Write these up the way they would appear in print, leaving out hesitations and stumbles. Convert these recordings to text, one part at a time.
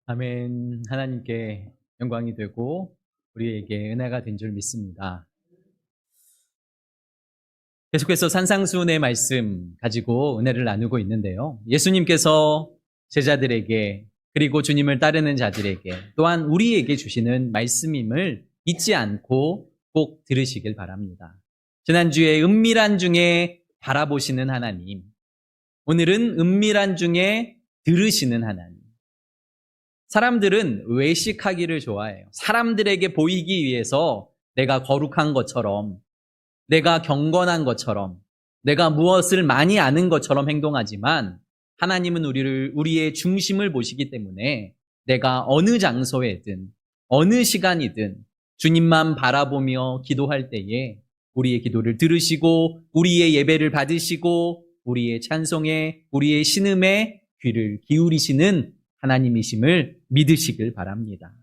아멘. 하나님께 영광이 되고 우리에게 은혜가 된 줄 믿습니다. 계속해서 산상수훈의 말씀 가지고 은혜를 나누고 있는데요. 예수님께서 제자들에게 그리고 주님을 따르는 자들에게 또한 우리에게 주시는 말씀임을 잊지 않고 꼭 들으시길 바랍니다. 지난주에 은밀한 중에 바라보시는 하나님, 오늘은 은밀한 중에 들으시는 하나님. 사람들은 외식하기를 좋아해요. 사람들에게 보이기 위해서 내가 거룩한 것처럼, 내가 경건한 것처럼, 내가 무엇을 많이 아는 것처럼 행동하지만 하나님은 우리의 중심을 보시기 때문에 내가 어느 장소에든 어느 시간이든 주님만 바라보며 기도할 때에 우리의 기도를 들으시고 우리의 예배를 받으시고 우리의 찬송에 우리의 신음에 귀를 기울이시는 하나님이심을 믿으시길 바랍니다.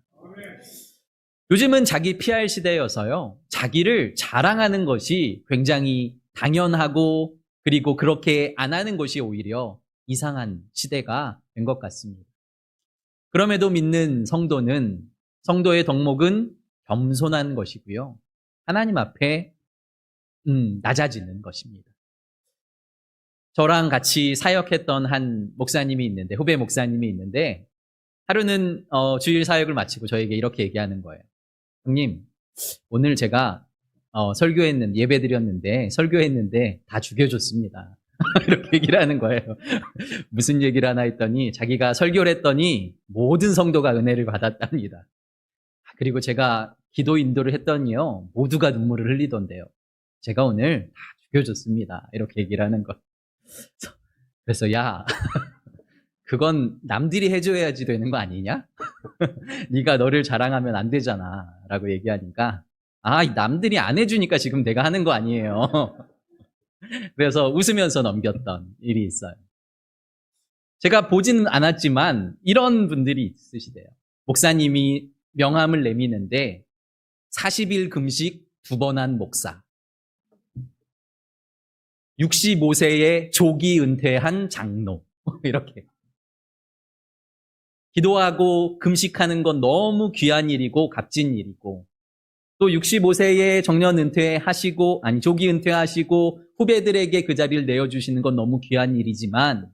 요즘은 자기 PR 시대여서요. 자기를 자랑하는 것이 굉장히 당연하고 그리고 그렇게 안 하는 것이 오히려 이상한 시대가 된 것 같습니다. 그럼에도 믿는 성도의 덕목은 겸손한 것이고요. 하나님 앞에 낮아지는 것입니다. 저랑 같이 사역했던 한 목사님이 있는데, 후배 목사님이 있는데, 하루는 주일 사역을 마치고 저에게 이렇게 얘기하는 거예요. 형님, 오늘 제가 예배드렸는데, 설교했는데 다 죽여줬습니다. 이렇게 얘기를 하는 거예요. 무슨 얘기를 하나 했더니 자기가 설교를 했더니 모든 성도가 은혜를 받았답니다. 그리고 제가 기도 인도를 했더니요, 모두가 눈물을 흘리던데요. 제가 오늘 다 죽여줬습니다. 이렇게 얘기를 하는 거. 그래서 야, 그건 남들이 해줘야지 되는 거 아니냐? 네가 너를 자랑하면 안 되잖아 라고 얘기하니까 남들이 안 해주니까 지금 내가 하는 거 아니에요. 그래서 웃으면서 넘겼던 일이 있어요. 제가 보지는 않았지만 이런 분들이 있으시대요. 목사님이 명함을 내미는데 40일 금식 2번 한 목사, 65세에 조기 은퇴한 장로, 이렇게. 기도하고 금식하는 건 너무 귀한 일이고 값진 일이고, 또 65세에 정년 은퇴하시고, 조기 은퇴하시고 후배들에게 그 자리를 내어주시는 건 너무 귀한 일이지만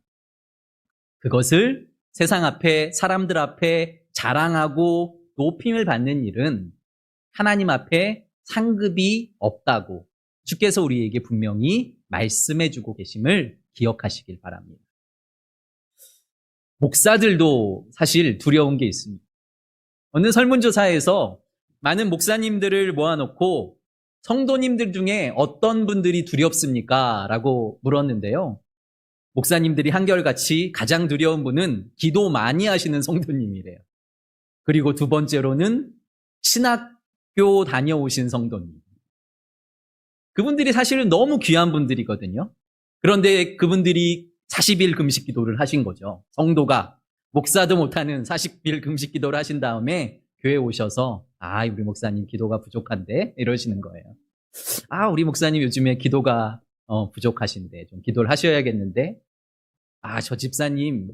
그것을 세상 앞에, 사람들 앞에 자랑하고 높임을 받는 일은 하나님 앞에 상급이 없다고 주께서 우리에게 분명히 말씀해주고 계심을 기억하시길 바랍니다. 목사들도 사실 두려운 게 있습니다. 어느 설문조사에서 많은 목사님들을 모아놓고 성도님들 중에 어떤 분들이 두렵습니까? 라고 물었는데요. 목사님들이 한결같이 가장 두려운 분은 기도 많이 하시는 성도님이래요. 그리고 두 번째로는 신학교 다녀오신 성도님. 그분들이 사실은 너무 귀한 분들이거든요. 그런데 그분들이 40일 금식 기도를 하신 거죠. 성도가 목사도 못하는 40일 금식 기도를 하신 다음에 교회에 오셔서 우리 목사님 기도가 부족한데 이러시는 거예요. 우리 목사님 요즘에 기도가 부족하신데 좀 기도를 하셔야겠는데 저 집사님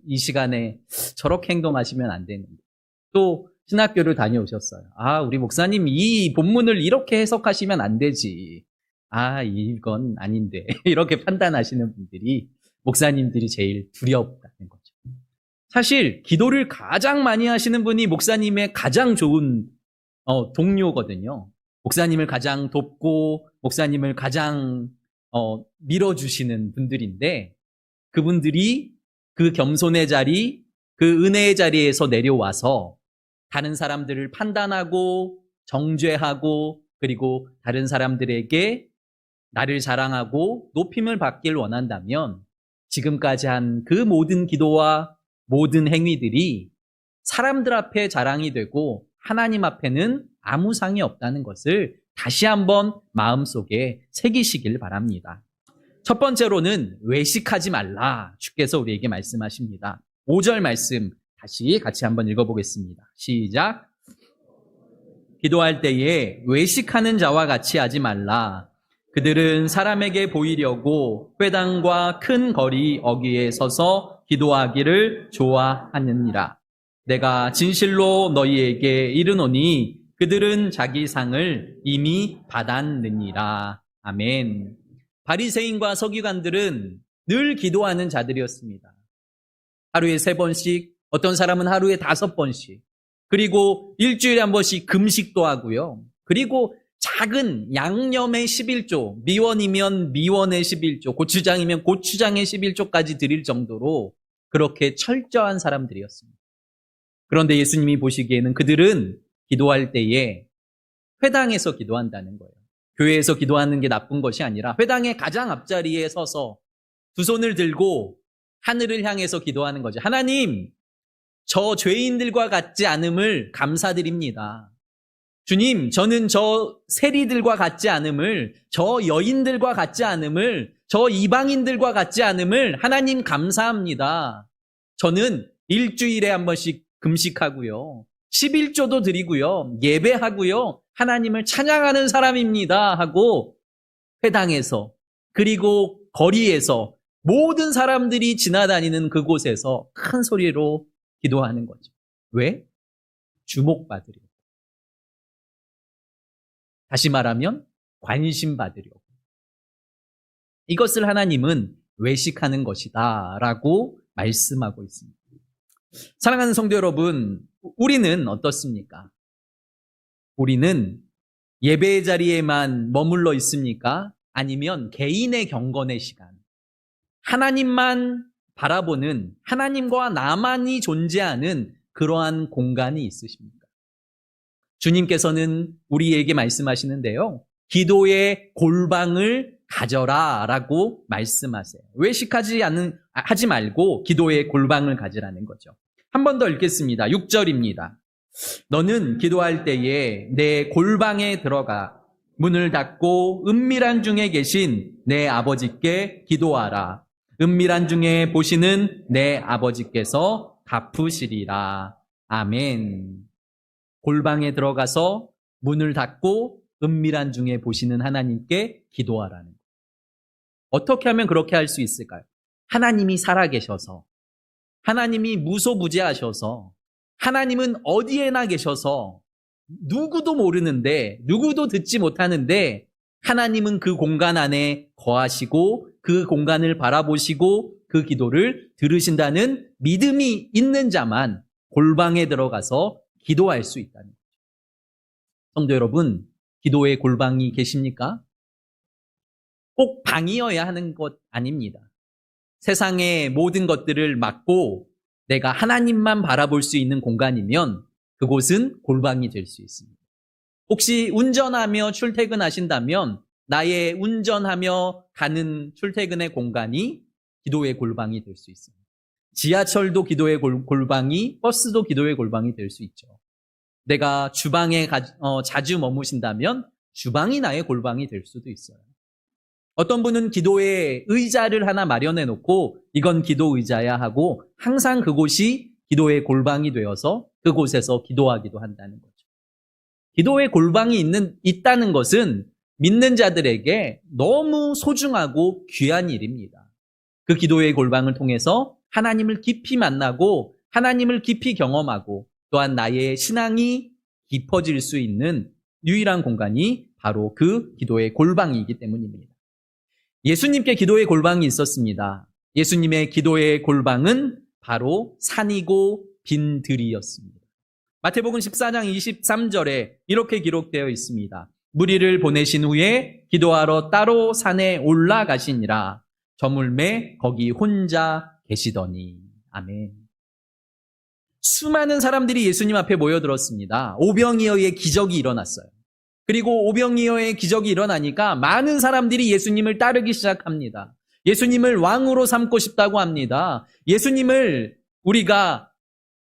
이 시간에 저렇게 행동하시면 안 되는데 또 신학교를 다녀오셨어요. 우리 목사님 이 본문을 이렇게 해석하시면 안 되지. 이건 아닌데 이렇게 판단하시는 분들이 목사님들이 제일 두렵다는 거죠. 사실 기도를 가장 많이 하시는 분이 목사님의 가장 좋은 동료거든요. 목사님을 가장 돕고 목사님을 가장 밀어주시는 분들인데 그분들이 그 겸손의 자리, 그 은혜의 자리에서 내려와서 다른 사람들을 판단하고 정죄하고 그리고 다른 사람들에게 나를 자랑하고 높임을 받길 원한다면 지금까지 한 그 모든 기도와 모든 행위들이 사람들 앞에 자랑이 되고 하나님 앞에는 아무 상이 없다는 것을 다시 한번 마음속에 새기시길 바랍니다. 첫 번째로는 외식하지 말라. 주께서 우리에게 말씀하십니다. 5절 말씀 다시 같이 한번 읽어보겠습니다. 시작. 기도할 때에 외식하는 자와 같이 하지 말라. 그들은 사람에게 보이려고 회당과 큰 거리 어귀에 서서 기도하기를 좋아하느니라. 내가 진실로 너희에게 이르노니 그들은 자기 상을 이미 받았느니라. 아멘. 바리새인과 서기관들은 늘 기도하는 자들이었습니다. 하루에 3번씩, 어떤 사람은 하루에 5번씩, 그리고 일주일에 한 번씩 금식도 하고요. 그리고 작은 양념의 11조, 미원이면 미원의 11조, 고추장이면 고추장의 11조까지 드릴 정도로 그렇게 철저한 사람들이었습니다. 그런데 예수님이 보시기에는 그들은 기도할 때에 회당에서 기도한다는 거예요. 교회에서 기도하는 게 나쁜 것이 아니라 회당의 가장 앞자리에 서서 두 손을 들고 하늘을 향해서 기도하는 거죠. 하나님, 저 죄인들과 같지 않음을 감사드립니다. 주님, 저는 저 세리들과 같지 않음을, 저 여인들과 같지 않음을, 저 이방인들과 같지 않음을 하나님 감사합니다. 저는 일주일에 한 번씩 금식하고요. 11조도 드리고요. 예배하고요. 하나님을 찬양하는 사람입니다. 하고 회당에서, 그리고 거리에서 모든 사람들이 지나다니는 그곳에서 큰 소리로 기도하는 거죠. 왜? 주목받으려고. 다시 말하면 관심 받으려고. 이것을 하나님은 외식하는 것이다 라고 말씀하고 있습니다. 사랑하는 성도 여러분, 우리는 어떻습니까? 우리는 예배의 자리에만 머물러 있습니까? 아니면 개인의 경건의 시간, 하나님만 바라보는, 하나님과 나만이 존재하는 그러한 공간이 있으십니까? 주님께서는 우리에게 말씀하시는데요. 기도의 골방을 가져라 라고 말씀하세요. 하지 말고 기도의 골방을 가지라는 거죠. 한 번 더 읽겠습니다. 6절입니다. 너는 기도할 때에 내 골방에 들어가 문을 닫고 은밀한 중에 계신 내 아버지께 기도하라. 은밀한 중에 보시는 내 아버지께서 갚으시리라. 아멘. 골방에 들어가서 문을 닫고 은밀한 중에 보시는 하나님께 기도하라는 거예요. 어떻게 하면 그렇게 할 수 있을까요? 하나님이 살아계셔서, 하나님이 무소부재하셔서, 하나님은 어디에나 계셔서 누구도 모르는데, 누구도 듣지 못하는데 하나님은 그 공간 안에 거하시고 그 공간을 바라보시고 그 기도를 들으신다는 믿음이 있는 자만 골방에 들어가서 기도할 수 있다는 거죠. 성도 여러분, 기도의 골방이 계십니까? 꼭 방이어야 하는 것 아닙니다. 세상의 모든 것들을 막고 내가 하나님만 바라볼 수 있는 공간이면 그곳은 골방이 될 수 있습니다. 혹시 운전하며 출퇴근하신다면 나의 운전하며 가는 출퇴근의 공간이 기도의 골방이 될 수 있습니다. 지하철도 기도의 골방이, 버스도 기도의 골방이 될 수 있죠. 내가 주방에 자주 머무신다면 주방이 나의 골방이 될 수도 있어요. 어떤 분은 기도의 의자를 하나 마련해 놓고 이건 기도 의자야 하고 항상 그곳이 기도의 골방이 되어서 그곳에서 기도하기도 한다는 거죠. 기도의 골방이 있다는 것은 믿는 자들에게 너무 소중하고 귀한 일입니다. 그 기도의 골방을 통해서 하나님을 깊이 만나고 하나님을 깊이 경험하고 또한 나의 신앙이 깊어질 수 있는 유일한 공간이 바로 그 기도의 골방이기 때문입니다. 예수님께 기도의 골방이 있었습니다. 예수님의 기도의 골방은 바로 산이고 빈 들이었습니다. 마태복음 14장 23절에 이렇게 기록되어 있습니다. 무리를 보내신 후에 기도하러 따로 산에 올라가시니라. 저물매 거기 혼자 계시더니. 아멘. 수많은 사람들이 예수님 앞에 모여들었습니다. 오병이어의 기적이 일어났어요. 그리고 오병이어의 기적이 일어나니까 많은 사람들이 예수님을 따르기 시작합니다. 예수님을 왕으로 삼고 싶다고 합니다. 예수님을 우리가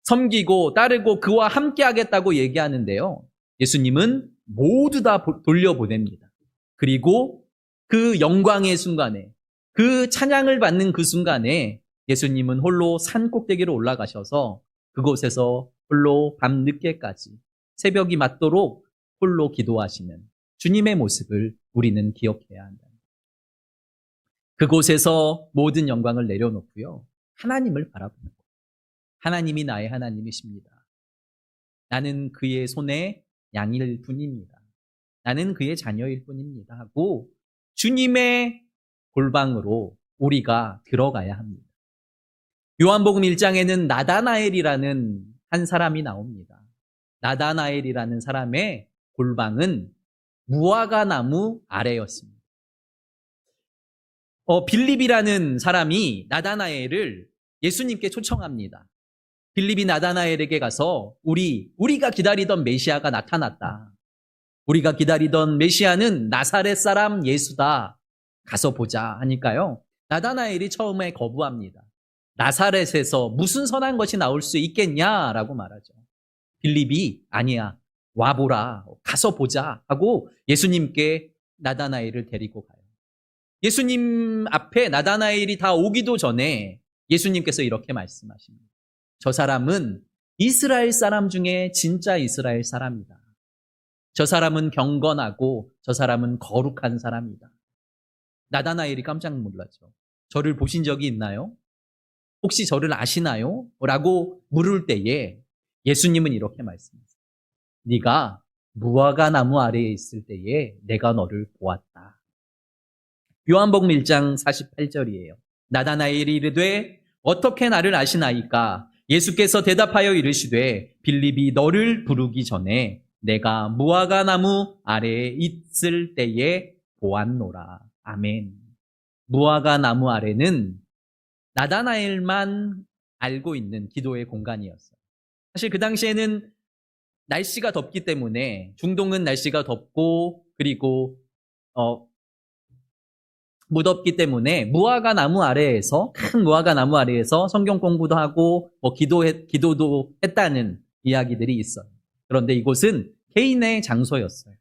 섬기고 따르고 그와 함께 하겠다고 얘기하는데요. 예수님은 모두 다 돌려보냅니다. 그리고 그 영광의 순간에, 그 찬양을 받는 그 순간에 예수님은 홀로 산 꼭대기로 올라가셔서 그곳에서 홀로 밤늦게까지 새벽이 맞도록 홀로 기도하시는 주님의 모습을 우리는 기억해야 한다. 그곳에서 모든 영광을 내려놓고요. 하나님을 바라보는 거예요. 하나님이 나의 하나님이십니다. 나는 그의 손에 양일 뿐입니다. 나는 그의 자녀일 뿐입니다. 하고 주님의 골방으로 우리가 들어가야 합니다. 요한복음 1장에는 나다나엘이라는 한 사람이 나옵니다. 나다나엘이라는 사람의 골방은 무화과 나무 아래였습니다. 빌립이라는 사람이 나다나엘을 예수님께 초청합니다. 빌립이 나다나엘에게 가서 우리가 기다리던 메시아가 나타났다. 우리가 기다리던 메시아는 나사렛 사람 예수다. 가서 보자 하니까요. 나다나엘이 처음에 거부합니다. 나사렛에서 무슨 선한 것이 나올 수 있겠냐라고 말하죠. 빌립이 아니야. 와보라. 가서 보자 하고 예수님께 나다나엘을 데리고 가요. 예수님 앞에 나다나엘이 다 오기도 전에 예수님께서 이렇게 말씀하십니다. 저 사람은 이스라엘 사람 중에 진짜 이스라엘 사람이다. 저 사람은 경건하고 저 사람은 거룩한 사람이다. 나다나엘이 깜짝 놀라죠. 저를 보신 적이 있나요? 혹시 저를 아시나요? 라고 물을 때에 예수님은 이렇게 말씀하세요. 네가 무화과 나무 아래에 있을 때에 내가 너를 보았다. 요한복음 1장 48절이에요. 나다나엘이 이르되 어떻게 나를 아시나이까? 예수께서 대답하여 이르시되 빌립이 너를 부르기 전에 내가 무화과 나무 아래에 있을 때에 보았노라. 아멘. 무화과 나무 아래는 나다나엘만 알고 있는 기도의 공간이었어요. 사실 그 당시에는 날씨가 덥기 때문에 중동은 날씨가 덥고 그리고 무덥기 때문에 무화과 나무 아래에서 큰 무화과 나무 아래에서 성경 공부도 하고 기도도 했다는 이야기들이 있어요. 그런데 이곳은 개인의 장소였어요.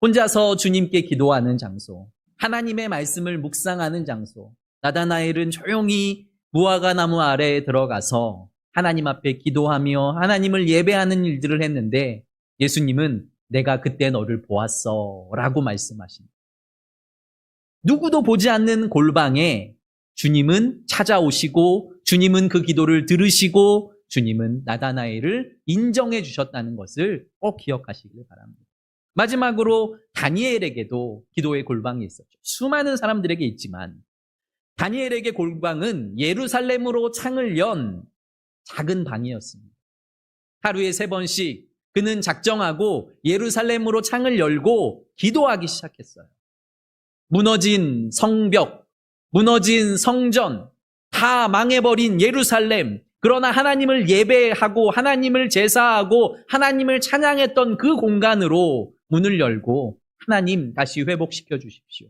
혼자서 주님께 기도하는 장소, 하나님의 말씀을 묵상하는 장소. 나다나엘은 조용히 무화과 나무 아래에 들어가서 하나님 앞에 기도하며 하나님을 예배하는 일들을 했는데 예수님은 내가 그때 너를 보았어 라고 말씀하십니다. 누구도 보지 않는 골방에 주님은 찾아오시고 주님은 그 기도를 들으시고 주님은 나다나엘을 인정해 주셨다는 것을 꼭 기억하시길 바랍니다. 마지막으로 다니엘에게도 기도의 골방이 있었죠. 수많은 사람들에게 있지만 다니엘에게 골방은 예루살렘으로 창을 연 작은 방이었습니다. 하루에 3번씩 그는 작정하고 예루살렘으로 창을 열고 기도하기 시작했어요. 무너진 성벽, 무너진 성전, 다 망해버린 예루살렘, 그러나 하나님을 예배하고 하나님을 제사하고 하나님을 찬양했던 그 공간으로 문을 열고 하나님 다시 회복시켜 주십시오.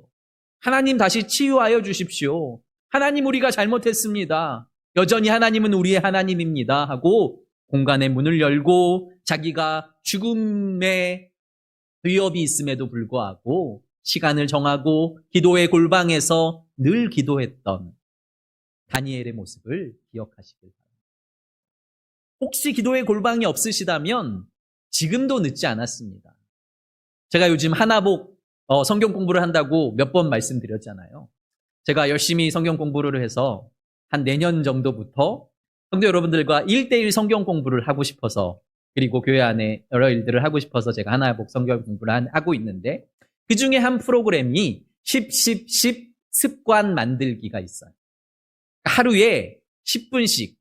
하나님 다시 치유하여 주십시오. 하나님 우리가 잘못했습니다. 여전히 하나님은 우리의 하나님입니다. 하고 공간의 문을 열고 자기가 죽음의 위협이 있음에도 불구하고 시간을 정하고 기도의 골방에서 늘 기도했던 다니엘의 모습을 기억하시길 바랍니다. 혹시 기도의 골방이 없으시다면 지금도 늦지 않았습니다. 제가 요즘 하나복 성경 공부를 한다고 몇 번 말씀드렸잖아요. 제가 열심히 성경 공부를 해서 한 내년 정도부터 성도 여러분들과 1:1 성경 공부를 하고 싶어서 그리고 교회 안에 여러 일들을 하고 싶어서 제가 하나복 성경 공부를 하고 있는데 그 중에 한 프로그램이 10 습관 만들기가 있어요. 하루에 10분씩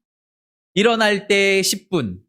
일어날 때 10분,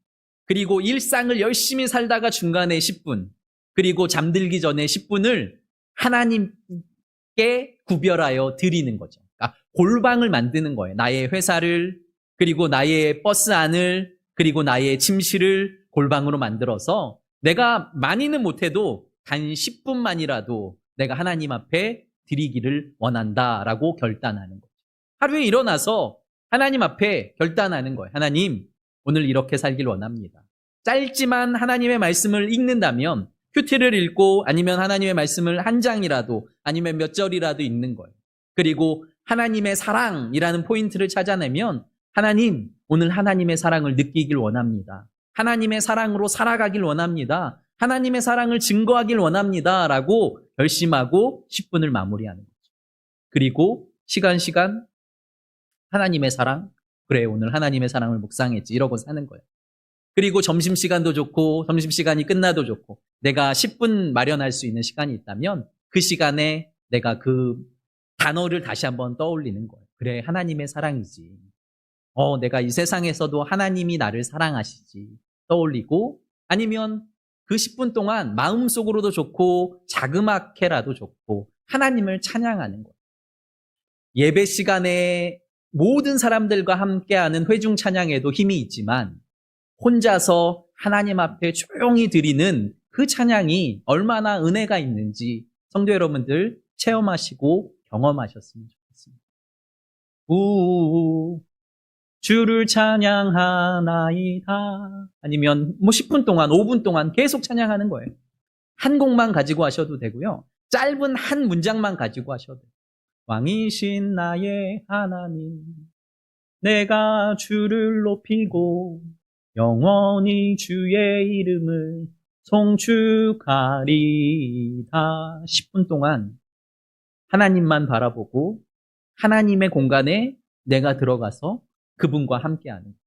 그리고 일상을 열심히 살다가 중간에 10분, 그리고 잠들기 전에 10분을 하나님께 구별하여 드리는 거죠. 그러니까 골방을 만드는 거예요. 나의 회사를, 그리고 나의 버스 안을, 그리고 나의 침실을 골방으로 만들어서 내가 많이는 못해도 단 10분만이라도 내가 하나님 앞에 드리기를 원한다라고 결단하는 거죠. 하루에 일어나서 하나님 앞에 결단하는 거예요. 하나님, 오늘 이렇게 살길 원합니다. 짧지만 하나님의 말씀을 읽는다면 큐티를 읽고 아니면 하나님의 말씀을 한 장이라도 아니면 몇 절이라도 읽는 거예요. 그리고 하나님의 사랑이라는 포인트를 찾아내면 하나님, 오늘 하나님의 사랑을 느끼길 원합니다. 하나님의 사랑으로 살아가길 원합니다. 하나님의 사랑을 증거하길 원합니다. 라고 결심하고 10분을 마무리하는 거죠. 그리고 시간 하나님의 사랑, 그래, 오늘 하나님의 사랑을 묵상했지. 이러고 사는 거예요. 그리고 점심시간도 좋고, 점심시간이 끝나도 좋고, 내가 10분 마련할 수 있는 시간이 있다면 그 시간에 내가 그 단어를 다시 한번 떠올리는 거예요. 그래, 하나님의 사랑이지. 내가 이 세상에서도 하나님이 나를 사랑하시지. 떠올리고, 아니면 그 10분 동안 마음속으로도 좋고 자그맣게라도 좋고 하나님을 찬양하는 거예요. 예배 시간에 모든 사람들과 함께하는 회중 찬양에도 힘이 있지만 혼자서 하나님 앞에 조용히 드리는 그 찬양이 얼마나 은혜가 있는지 성도 여러분들 체험하시고 경험하셨으면 좋겠습니다. 주를 찬양하나이다. 아니면 10분 동안, 5분 동안 계속 찬양하는 거예요. 한 곡만 가지고 하셔도 되고요. 짧은 한 문장만 가지고 하셔도 돼요. 왕이신 나의 하나님, 내가 주를 높이고 영원히 주의 이름을 송축하리다. 10분 동안 하나님만 바라보고 하나님의 공간에 내가 들어가서 그분과 함께하는 거죠.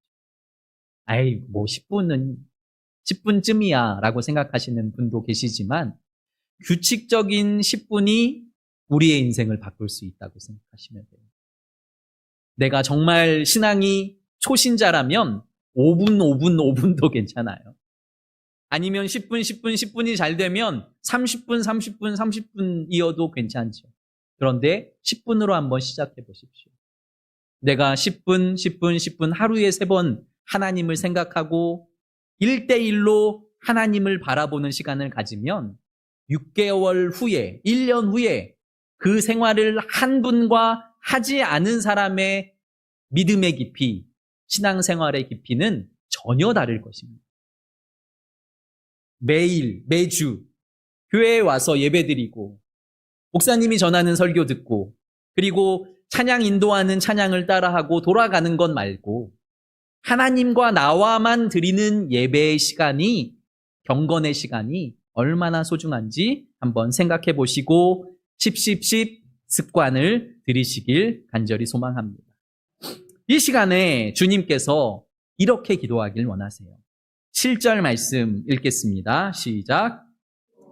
10분쯤이야 라고 생각하시는 분도 계시지만 규칙적인 10분이 우리의 인생을 바꿀 수 있다고 생각하시면 돼요. 내가 정말 신앙이 초신자라면 5분도 괜찮아요. 아니면 10분이 잘 되면 30분이어도 괜찮죠. 그런데 10분으로 한번 시작해 보십시오. 내가 10분 하루에 3번 하나님을 생각하고 1대1로 하나님을 바라보는 시간을 가지면 6개월 후에, 1년 후에 그 생활을 한 분과 하지 않은 사람의 믿음의 깊이, 신앙생활의 깊이는 전혀 다를 것입니다. 매주 교회에 와서 예배드리고 목사님이 전하는 설교 듣고 그리고 찬양 인도하는 찬양을 따라하고 돌아가는 것 말고 하나님과 나와만 드리는 예배의 시간이, 경건의 시간이 얼마나 소중한지 한번 생각해 보시고 10 습관을 들이시길 간절히 소망합니다. 이 시간에 주님께서 이렇게 기도하길 원하세요. 7절 말씀 읽겠습니다. 시작.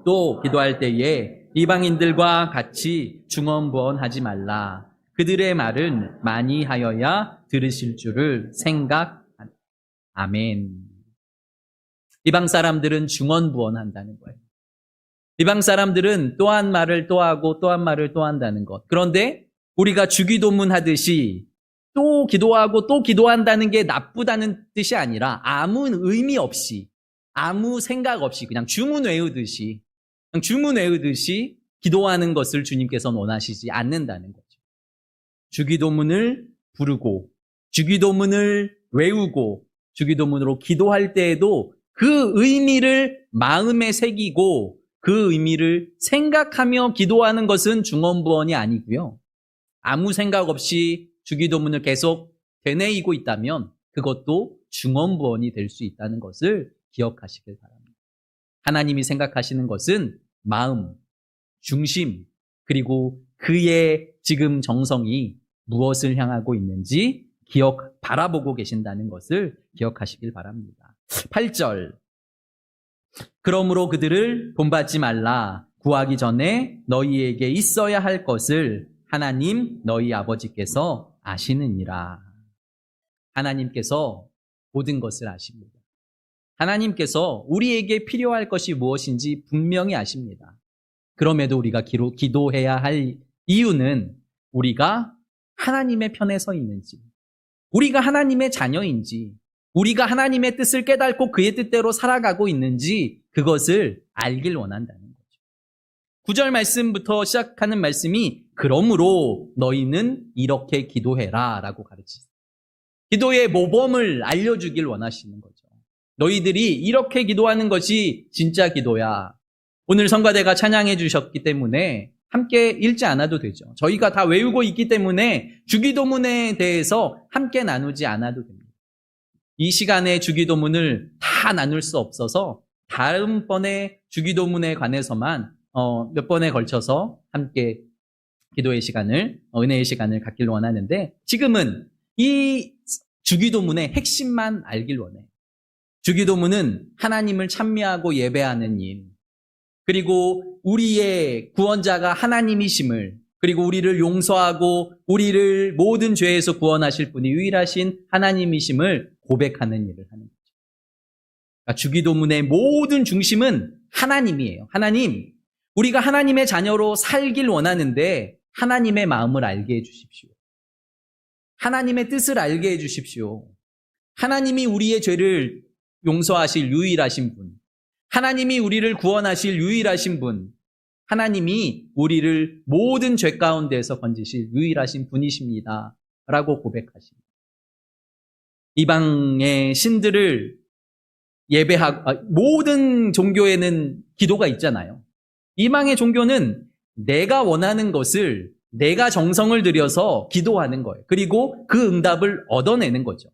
또 기도할 때에 이방인들과 같이 중언부언하지 말라. 그들의 말은 많이 하여야 들으실 줄을 생각하라. 아멘. 이방 사람들은 중언부언한다는 거예요. 이방 사람들은 또 한 말을 또 하고 또 한 말을 또 한다는 것. 그런데 우리가 주기도문 하듯이 또 기도하고 또 기도한다는 게 나쁘다는 뜻이 아니라 아무 의미 없이, 아무 생각 없이 그냥 주문 외우듯이 기도하는 것을 주님께서는 원하시지 않는다는 거죠. 주기도문을 부르고 주기도문을 외우고 주기도문으로 기도할 때에도 그 의미를 마음에 새기고 그 의미를 생각하며 기도하는 것은 중언부언이 아니고요. 아무 생각 없이 주기도문을 계속 되뇌이고 있다면 그것도 중언부언이 될 수 있다는 것을 기억하시길 바랍니다. 하나님이 생각하시는 것은 마음, 중심, 그리고 그의 지금 정성이 무엇을 향하고 있는지 바라보고 계신다는 것을 기억하시길 바랍니다. 8절. 그러므로 그들을 본받지 말라. 구하기 전에 너희에게 있어야 할 것을 하나님 너희 아버지께서 아시느니라. 하나님께서 모든 것을 아십니다. 하나님께서 우리에게 필요할 것이 무엇인지 분명히 아십니다. 그럼에도 우리가 기도해야 할 이유는 우리가 하나님의 편에 서 있는지, 우리가 하나님의 자녀인지, 우리가 하나님의 뜻을 깨닫고 그의 뜻대로 살아가고 있는지 그것을 알길 원한다는 거죠. 9절 말씀부터 시작하는 말씀이 그러므로 너희는 이렇게 기도해라 라고 가르치세요. 기도의 모범을 알려주길 원하시는 거죠. 너희들이 이렇게 기도하는 것이 진짜 기도야. 오늘 성가대가 찬양해 주셨기 때문에 함께 읽지 않아도 되죠. 저희가 다 외우고 있기 때문에 주기도문에 대해서 함께 나누지 않아도 됩니다. 이 시간에 주기도문을 다 나눌 수 없어서 다음번에 주기도문에 관해서만 몇 번에 걸쳐서 함께 기도의 시간을, 은혜의 시간을 갖길 원하는데 지금은 이 주기도문의 핵심만 알길 원해요. 주기도문은 하나님을 찬미하고 예배하는 일, 그리고 우리의 구원자가 하나님이심을, 그리고 우리를 용서하고 우리를 모든 죄에서 구원하실 분이 유일하신 하나님이심을 고백하는 일을 하는 거죠. 그러니까 주기도문의 모든 중심은 하나님이에요. 하나님, 우리가 하나님의 자녀로 살길 원하는데 하나님의 마음을 알게 해주십시오. 하나님의 뜻을 알게 해주십시오. 하나님이 우리의 죄를 용서하실 유일하신 분, 하나님이 우리를 구원하실 유일하신 분, 하나님이 우리를 모든 죄 가운데서 건지실 유일하신 분이십니다. 라고 고백하십니다. 이방의 신들을 예배하고, 모든 종교에는 기도가 있잖아요. 이방의 종교는 내가 원하는 것을 내가 정성을 들여서 기도하는 거예요. 그리고 그 응답을 얻어내는 거죠.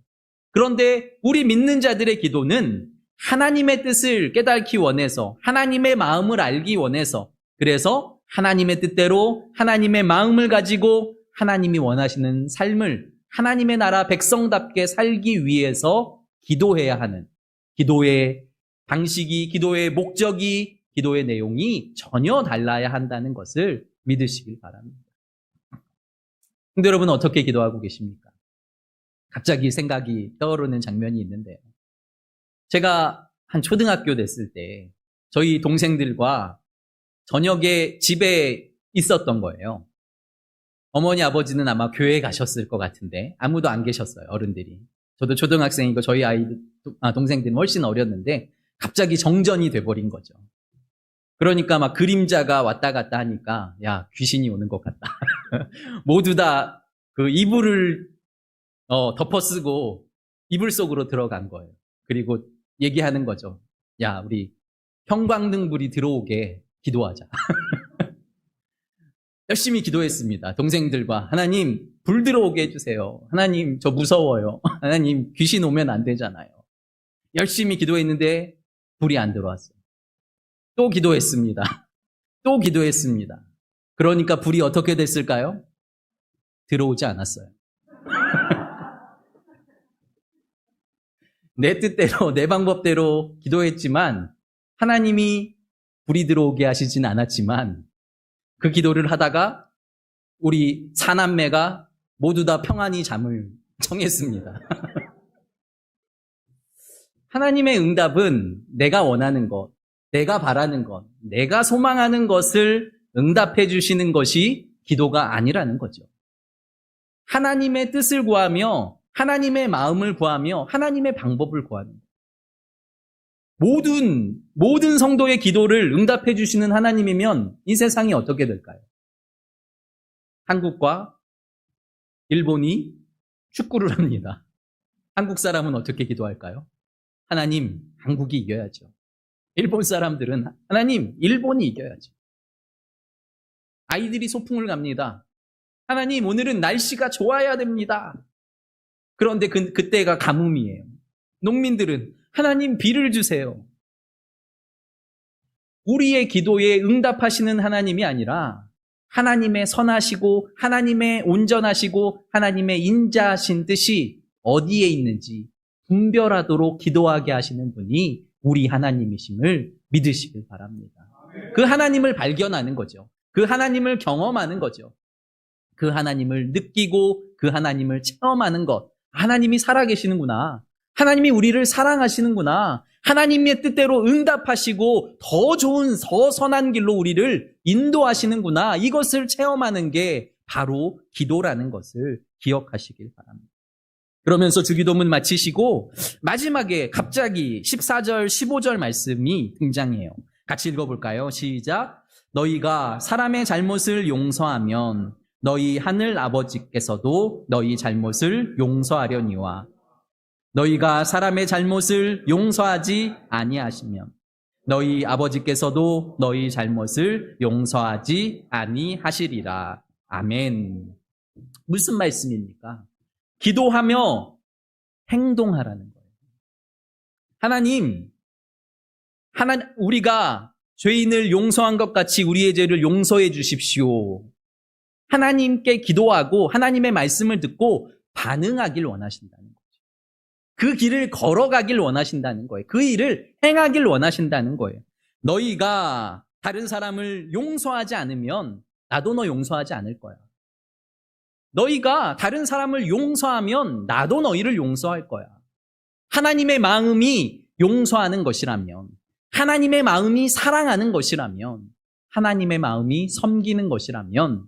그런데 우리 믿는 자들의 기도는 하나님의 뜻을 깨닫기 원해서, 하나님의 마음을 알기 원해서, 그래서 하나님의 뜻대로 하나님의 마음을 가지고 하나님이 원하시는 삶을 하나님의 나라 백성답게 살기 위해서 기도해야 하는, 기도의 방식이, 기도의 목적이, 기도의 내용이 전혀 달라야 한다는 것을 믿으시길 바랍니다. 근데 여러분, 어떻게 기도하고 계십니까? 갑자기 생각이 떠오르는 장면이 있는데요. 제가 한 초등학교 됐을 때 저희 동생들과 저녁에 집에 있었던 거예요. 어머니, 아버지는 아마 교회에 가셨을 것 같은데 아무도 안 계셨어요, 어른들이. 저도 초등학생이고 저희 동생들은 훨씬 어렸는데 갑자기 정전이 돼버린 거죠. 그러니까 막 그림자가 왔다 갔다 하니까, 야, 귀신이 오는 것 같다. 모두 다 그 이불을 덮어쓰고 이불 속으로 들어간 거예요. 그리고 얘기하는 거죠. 야, 우리 형광등불이 들어오게 기도하자. 열심히 기도했습니다. 동생들과. 하나님, 불 들어오게 해주세요. 하나님, 저 무서워요. 하나님, 귀신 오면 안 되잖아요. 열심히 기도했는데 불이 안 들어왔어요. 또 기도했습니다. 또 기도했습니다. 그러니까 불이 어떻게 됐을까요? 들어오지 않았어요. 내 뜻대로, 내 방법대로 기도했지만 하나님이 불이 들어오게 하시진 않았지만 그 기도를 하다가 우리 사남매가 모두 다 평안히 잠을 청했습니다. 하나님의 응답은 내가 원하는 것, 내가 바라는 것, 내가 소망하는 것을 응답해 주시는 것이 기도가 아니라는 거죠. 하나님의 뜻을 구하며 하나님의 마음을 구하며 하나님의 방법을 구하는 거예요. 모든 성도의 기도를 응답해 주시는 하나님이면 이 세상이 어떻게 될까요? 한국과 일본이 축구를 합니다. 한국 사람은 어떻게 기도할까요? 하나님, 한국이 이겨야죠. 일본 사람들은 하나님, 일본이 이겨야죠. 아이들이 소풍을 갑니다. 하나님, 오늘은 날씨가 좋아야 됩니다. 그런데 그때가 가뭄이에요. 농민들은 하나님, 비를 주세요. 우리의 기도에 응답하시는 하나님이 아니라 하나님의 선하시고 하나님의 온전하시고 하나님의 인자하신 뜻이 어디에 있는지 분별하도록 기도하게 하시는 분이 우리 하나님이심을 믿으시길 바랍니다. 그 하나님을 발견하는 거죠. 그 하나님을 경험하는 거죠. 그 하나님을 느끼고 그 하나님을 체험하는 것. 하나님이 살아계시는구나. 하나님이 우리를 사랑하시는구나. 하나님의 뜻대로 응답하시고 더 좋은, 더 선한 길로 우리를 인도하시는구나. 이것을 체험하는 게 바로 기도라는 것을 기억하시길 바랍니다. 그러면서 주기도문 마치시고 마지막에 갑자기 14절, 15절 말씀이 등장해요. 같이 읽어볼까요? 시작. 너희가 사람의 잘못을 용서하면 너희 하늘 아버지께서도 너희 잘못을 용서하려니와 너희가 사람의 잘못을 용서하지 아니하시면 너희 아버지께서도 너희 잘못을 용서하지 아니하시리라. 아멘. 무슨 말씀입니까? 기도하며 행동하라는 거예요. 하나님, 우리가 죄인을 용서한 것 같이 우리의 죄를 용서해 주십시오. 하나님께 기도하고 하나님의 말씀을 듣고 반응하길 원하신다는 거죠. 그 길을 걸어가길 원하신다는 거예요. 그 일을 행하길 원하신다는 거예요. 너희가 다른 사람을 용서하지 않으면 나도 너 용서하지 않을 거야. 너희가 다른 사람을 용서하면 나도 너희를 용서할 거야. 하나님의 마음이 용서하는 것이라면, 하나님의 마음이 사랑하는 것이라면, 하나님의 마음이 섬기는 것이라면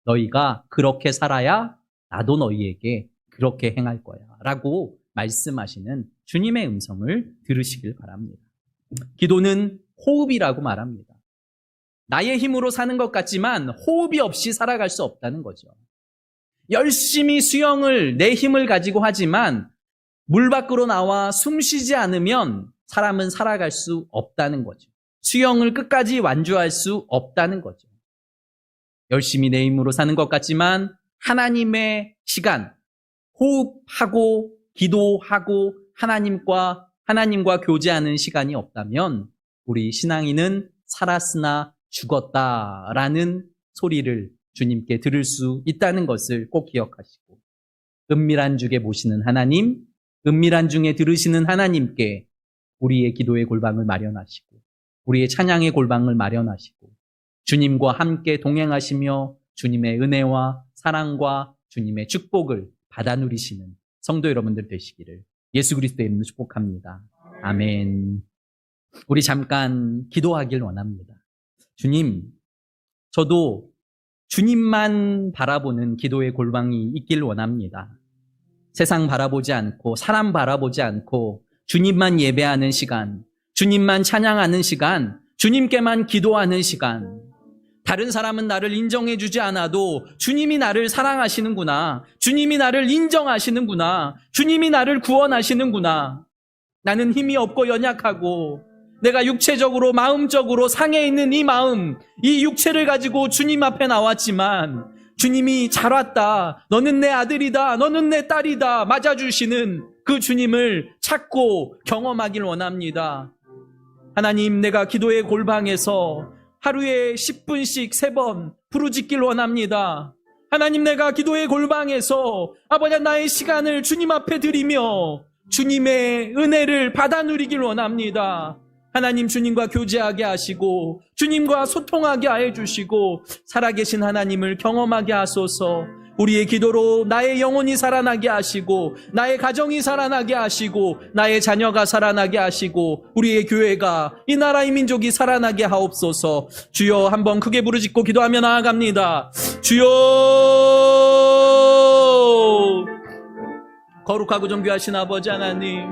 너희가 그렇게 살아야 나도 너희에게 그렇게 행할 거야 라고 말씀하시는 주님의 음성을 들으시길 바랍니다. 기도는 호흡이라고 말합니다. 나의 힘으로 사는 것 같지만 호흡이 없이 살아갈 수 없다는 거죠. 열심히 수영을 내 힘을 가지고 하지만 물 밖으로 나와 숨 쉬지 않으면 사람은 살아갈 수 없다는 거죠. 수영을 끝까지 완주할 수 없다는 거죠. 열심히 내 힘으로 사는 것 같지만 하나님의 시간, 호흡하고 기도하고 하나님과 교제하는 시간이 없다면 우리 신앙인은 살았으나 죽었다라는 소리를 주님께 들을 수 있다는 것을 꼭 기억하시고, 은밀한 중에 보시는 하나님, 은밀한 중에 들으시는 하나님께 우리의 기도의 골방을 마련하시고 우리의 찬양의 골방을 마련하시고 주님과 함께 동행하시며 주님의 은혜와 사랑과 주님의 축복을 받아 누리시는 성도 여러분들 되시기를 예수 그리스도의 이름으로 축복합니다. 아멘. 우리 잠깐 기도하길 원합니다. 주님, 저도 주님만 바라보는 기도의 골방이 있길 원합니다. 세상 바라보지 않고 사람 바라보지 않고 주님만 예배하는 시간, 주님만 찬양하는 시간, 주님께만 기도하는 시간. 다른 사람은 나를 인정해 주지 않아도 주님이 나를 사랑하시는구나. 주님이 나를 인정하시는구나. 주님이 나를 구원하시는구나. 나는 힘이 없고 연약하고 내가 육체적으로 마음적으로 상해 있는 이 마음, 이 육체를 가지고 주님 앞에 나왔지만 주님이 잘 왔다. 너는 내 아들이다. 너는 내 딸이다. 맞아주시는 그 주님을 찾고 경험하길 원합니다. 하나님, 내가 기도의 골방에서 하루에 10분씩 3번 부르짖길 원합니다. 하나님, 내가 기도의 골방에서 아버지 나의 시간을 주님 앞에 드리며 주님의 은혜를 받아 누리길 원합니다. 하나님, 주님과 교제하게 하시고 주님과 소통하게 해 주시고 살아계신 하나님을 경험하게 하소서. 우리의 기도로 나의 영혼이 살아나게 하시고 나의 가정이 살아나게 하시고 나의 자녀가 살아나게 하시고 우리의 교회가 이 나라의 민족이 살아나게 하옵소서. 주여, 한번 크게 부르짖고 기도하며 나아갑니다. 주여, 거룩하고 존귀하신 아버지 하나님,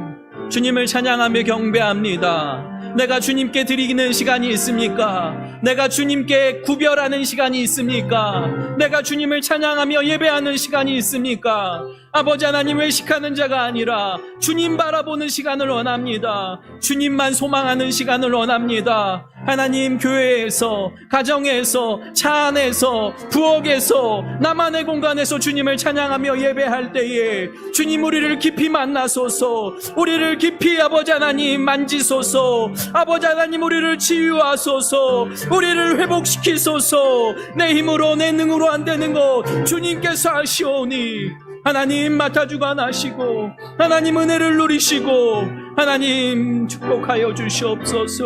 주님을 찬양하며 경배합니다. 내가 주님께 드리는 시간이 있습니까? 내가 주님께 구별하는 시간이 있습니까? 내가 주님을 찬양하며 예배하는 시간이 있습니까? 아버지 하나님, 외식하는 자가 아니라 주님 바라보는 시간을 원합니다. 주님만 소망하는 시간을 원합니다. 하나님, 교회에서, 가정에서, 차 안에서, 부엌에서, 나만의 공간에서 주님을 찬양하며 예배할 때에 주님 우리를 깊이 만나소서. 우리를 깊이 아버지 하나님 만지소서. 아버지 하나님, 우리를 치유하소서. 우리를 회복시키소서. 내 힘으로 내 능으로 안 되는 것 주님께서 하시오니 하나님 맡아주관하시고 하나님 은혜를 누리시고 하나님 축복하여 주시옵소서.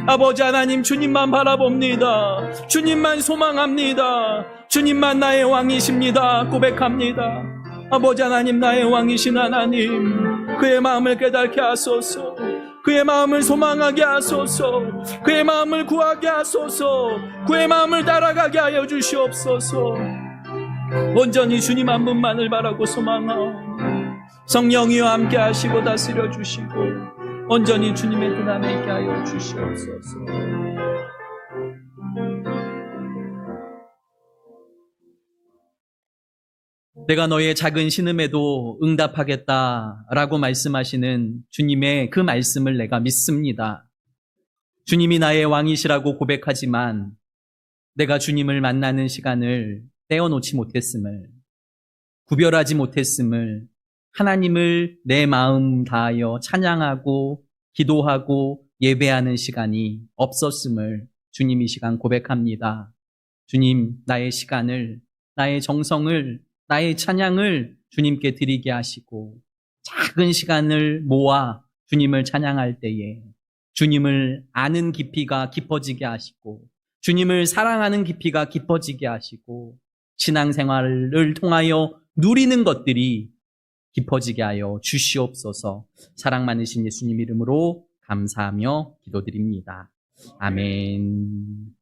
아버지 하나님, 주님만 바라봅니다. 주님만 소망합니다. 주님만 나의 왕이십니다. 고백합니다. 아버지 하나님, 나의 왕이신 하나님, 그의 마음을 깨닫게 하소서. 그의 마음을 소망하게 하소서. 그의 마음을 구하게 하소서. 그의 마음을 따라가게 하여 주시옵소서. 온전히 주님 한 분만을 바라고 소망하오. 성령이여 함께 하시고 다스려 주시고 온전히 주님의 뜻 안에 있게 하여 주시옵소서. 내가 너의 작은 신음에도 응답하겠다라고 말씀하시는 주님의 그 말씀을 내가 믿습니다. 주님이 나의 왕이시라고 고백하지만 내가 주님을 만나는 시간을 떼어놓지 못했음을, 구별하지 못했음을, 하나님을 내 마음 다하여 찬양하고 기도하고 예배하는 시간이 없었음을 주님 이 시간 고백합니다. 주님, 나의 시간을, 나의 정성을, 나의 찬양을 주님께 드리게 하시고 작은 시간을 모아 주님을 찬양할 때에 주님을 아는 깊이가 깊어지게 하시고 주님을 사랑하는 깊이가 깊어지게 하시고 신앙생활을 통하여 누리는 것들이 깊어지게 하여 주시옵소서. 사랑 많으신 예수님 이름으로 감사하며 기도드립니다. 아멘.